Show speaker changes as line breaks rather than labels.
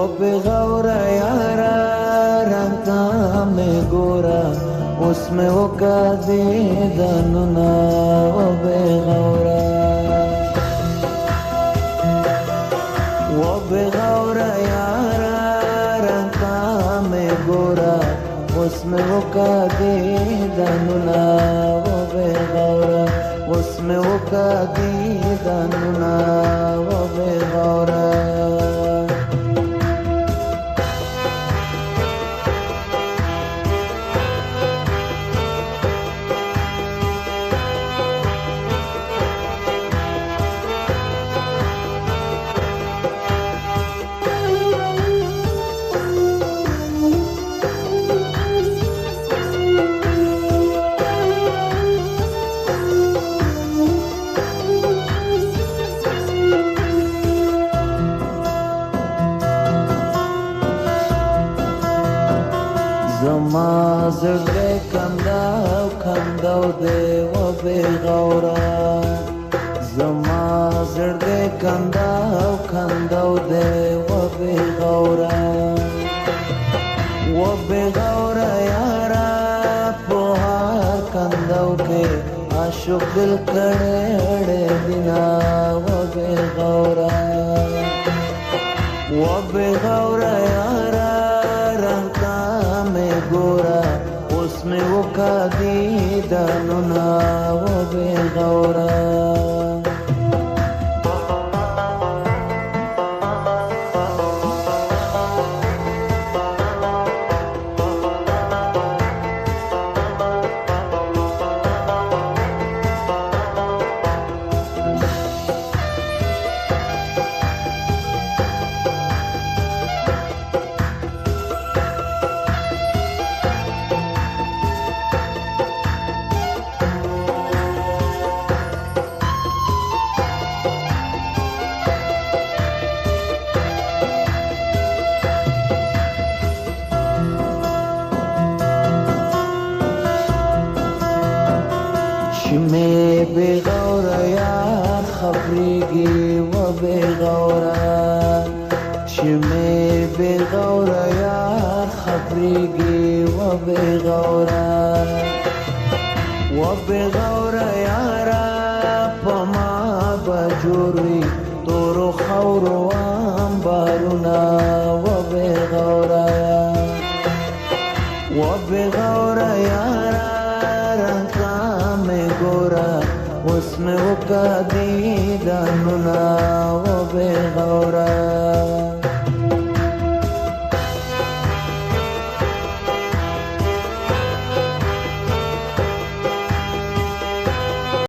بغورا یارا رنگتا میں گورا اس میں وہ کا دیدننا و بغورا یارا رنگتا میں گورا اس میں وہ کا دیدننا و بغورا اس میں وہ کا دیدننا و بغورا زما زړه کنداو دی و بغورا زما زړه کنداو دی و بغورا یارا په هر کنداو کې عاشق دل کړه دینا و بغورا یارا رنگتا میں گورا اس میں وہ کا دیدننا و بغورا میں بغورا یار خبریگی و بغورا میں بغورا یار خبریگی و بغورا یارا پما بجوری تورو خورو انبارونا و بغورا یارا رنگتا میں گورا اس میں وہ کا دیدننا و بغورا